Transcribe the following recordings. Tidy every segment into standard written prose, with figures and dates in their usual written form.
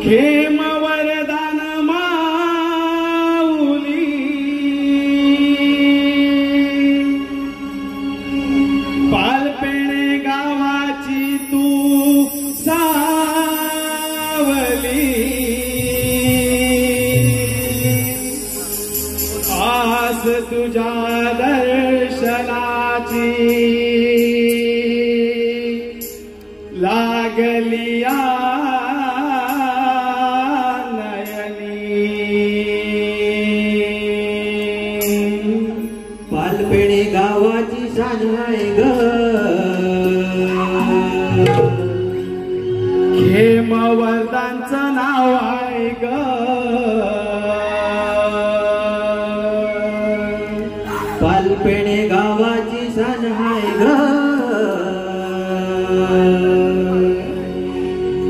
खेम वरदान माऊली पालपेणे गावाची तू सावली आस तुझ्या दर्शनाची लागलिया पालपेणे गावाची शान आहे ग खेम वरदानचं नाव आहे ग पालपेणे गावाची शान आहे ग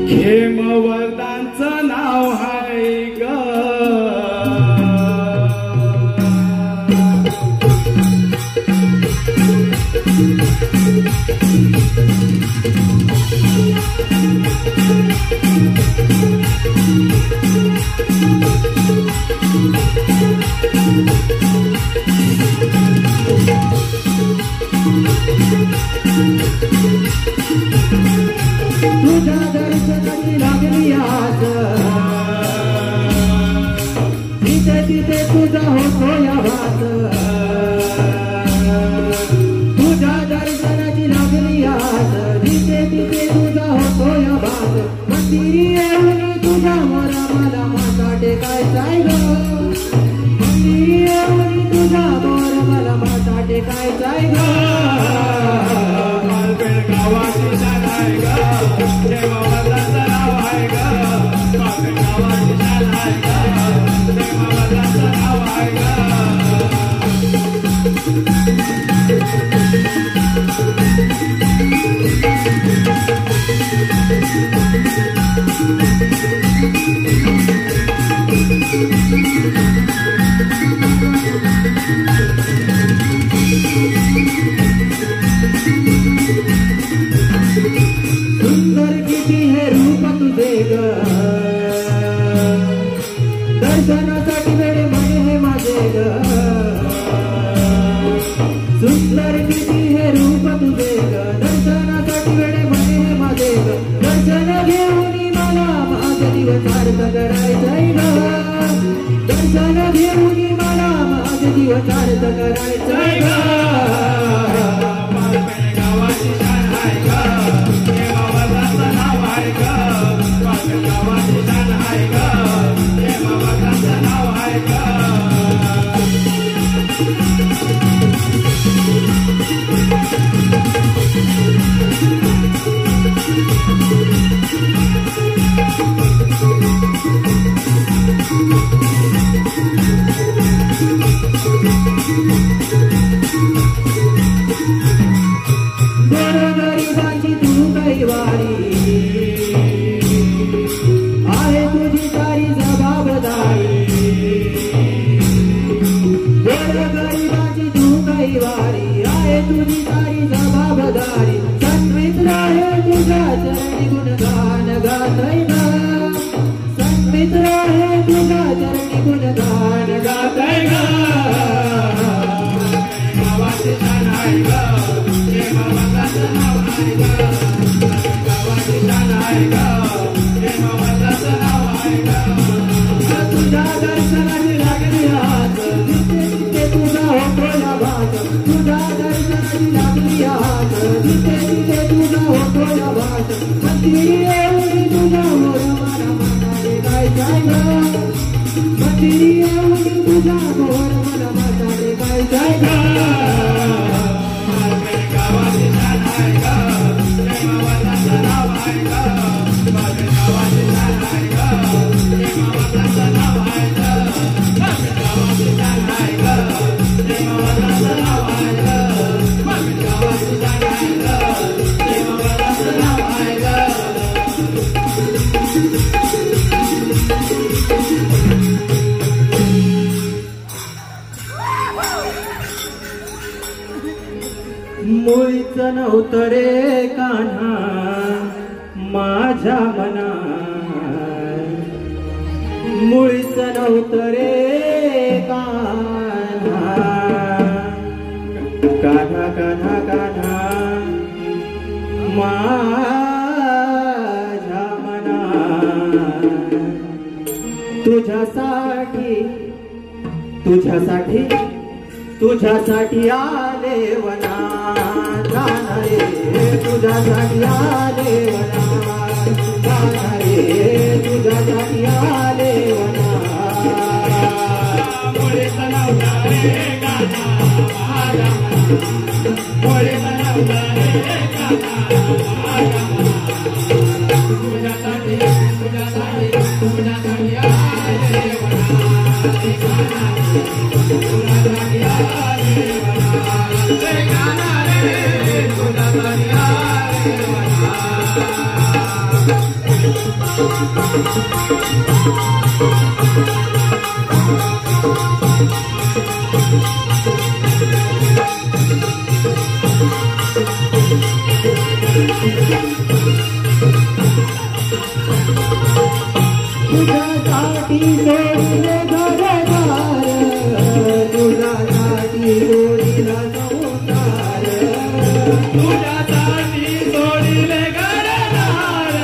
खेम वरदानचं नाव आहे ग तुझ्या दर्शनाची लागली आस तिथे तिथे तुझा होतो या भास तुझ्या दर्शनाची लागली आस तिथे तिथे तुझा होतो या भास मंदिरी येऊन तुझ्या मोरा मला माथा टेकायचा ग मंदिरी येऊन तुझा मोर मला माथा टेकायचा ग पालपेण गावाची शान आहे ग खेम वरदानचं नाव आहे ग पालपेण गावाची शान आहे ग खेम वरदानचं नाव आहे ग सुंदर किती हे रूप तुझे ग दर्शनासाठी वेळ म्हणे हे माझे ग सुंदर किती हे रूप तुझे ग दर्शनासाठी वेळ म्हणे हे माझे ग दर्शन घेऊन मला माझे दिवस सार्थ करायचंय ग दर्शन घेऊन मला माझे दिवस सार्थ करायचंय ग पालपेण गावाची शान आहे ग खेम वरदानचं नाव आहे ग पालपेण गावाची शान आहे ग खेम वरदानचं नाव आहे ग गोरगरिबाची तू कैवारी आहे तुझी सारी जबाबदारी गोरगरिबाची तू कैवारी आहे तुझी सारी जबाबदारी सन्मित्र आहे तुझ्या चरणी गुणगान गातय ग सन्मित्र आहे तुझ्या चरणी गुणगान गातय ग गावाची शान आहे ग खेम वरदानचं नाव आहे ग गावाची शान आहे ग खेम वरदानचं नाव आहे ग तुझ्या दर्शनाची लागली हात जिथे जिथे तुझा होतो या भात तुझ्या दर्शनाची लागली हात जिथे जिथे तुझा होतो या भात मंदिरी येऊन तुझा मोर मला माथा टेकायचाय ग मंदिरी येऊन तुझा मोर मला माथा टेकायचाय ग पालपेण गावाची शान आहे ग खेम वरदानचं नाव आहे ग पालपेण गावाची शान आहे ग खेम वरदानचं नाव आहे ग पालपेण गावाची शान आहे ग खेम वरदानचं नाव आहे ग पालपेण गावाची शान आहे ग खेम वरदानचं नाव आहे ग मुळीच नव्हतं रे कान्हा माझ्या मनात नव्हतं रे कान्हा कान्हा कान्हा कान्हा माझ्या मना तुझ्यासाठी तुझ्यासाठी तुझ्यासाठी आले वना जाणारे तुझ्यासाठी आले वना जाणारे तुझ्यासाठी आले वना मोरे तलावला रे गाना माझ्या मना मोरे तलावला रे गाना माझ्या मना तुझ्यासाठी तुझ्यासाठी तुझ्यासाठी आले वना तुझ्यासाठी आले वना रे तुझ्यासाठी आले वना तुझ्यासाठी सोडले घरदार तुझ्यासाठी सोडिला संसार तुझ्यासाठी सोडिले घरदार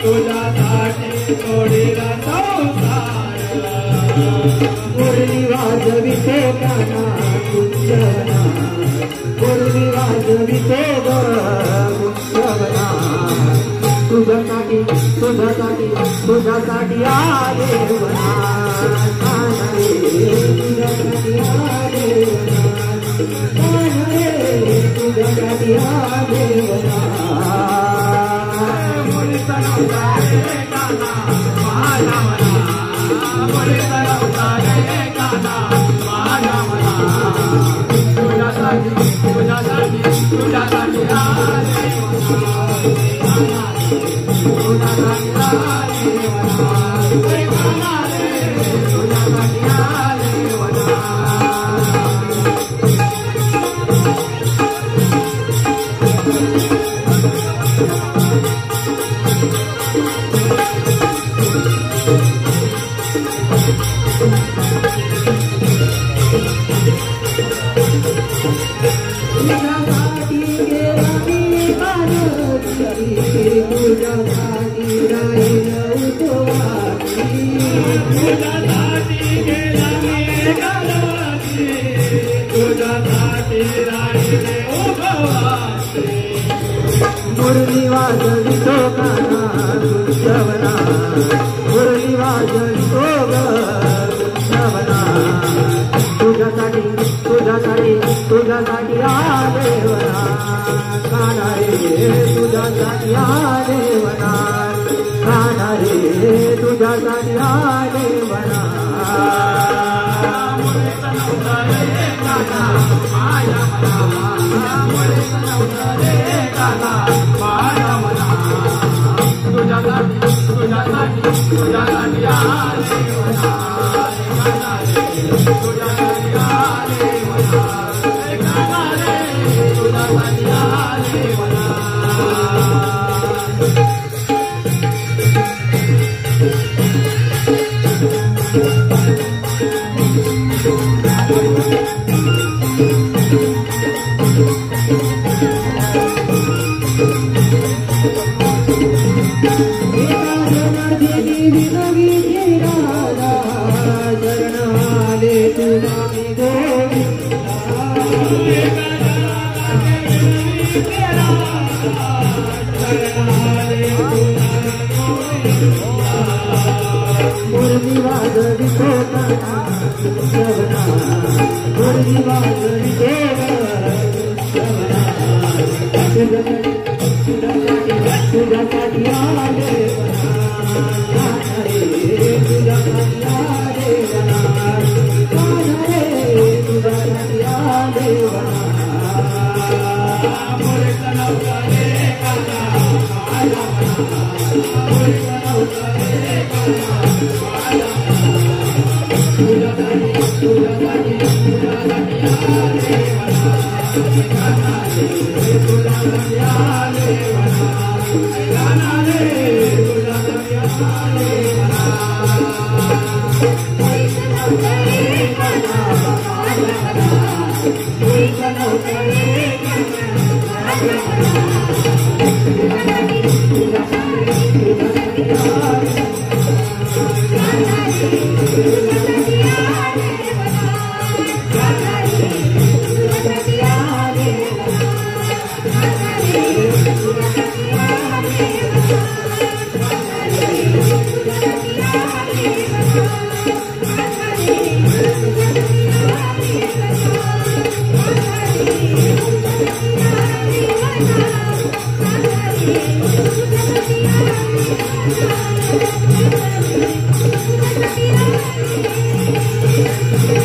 तुझ्यासाठी सोडिला संसार मुरली वाजवितो काना कुंजवना मुरली वाजवितो कुंजवना तुझ्यासाठी तुझ्यासाठी तुझ्यासाठी आले वना कान्हा तुझ्यासाठी आले वना तुझ्यासाठी आले वना मुरली तलावला रे कान्हा माझ्या मना मुरली तलावला रे कान्हा माझ्या मना तुझ्यासाठी तुझ्यासाठी तुझ्यासाठी आले वना तुझ्यासाठी राहील उपवासी तुझ्यासाठी गेला मी घराची तुझ्यासाठी राहील उपवासी मुरली वाजवितो कान्हा कुंजवना मुरली वाजवितो कुंजवना तुझ्यासाठी तुझ्यासाठी तुझ्यासाठी आले वना कान्हा रे तुझ्यासाठी आले वना कान्हा रे तुझ्यासाठी आले वना मुरली तलावला रे कान्हा माझ्या मना मुरली तलावला रे कान्हा माझ्या मना तुझ्यासाठी तुझ्यासाठी तुझ्यासाठी आले वना कान्हा रे तुझ्यासाठी आले वना कान्हा रे तुझ्यासाठी आले वना मुरली वाजवितो कान्हा कुंजवना मुरली वाजवितो कुंजवना तुझ्यासाठी आले वना कान्हा रे तुझ्यासाठी आले वना कान्हा रे तुझ्यासाठी आले वना मुरली तलावला रे कान्हा माझ्या मना मुरली तलावला रे कान्हा माझ्या मना तुझ्यासाठी तुझ्यासाठी आले वना कान्हा रे तुझ्यासाठी आले वना कान्हा रे तुझ्यासाठी आले वना Thank you.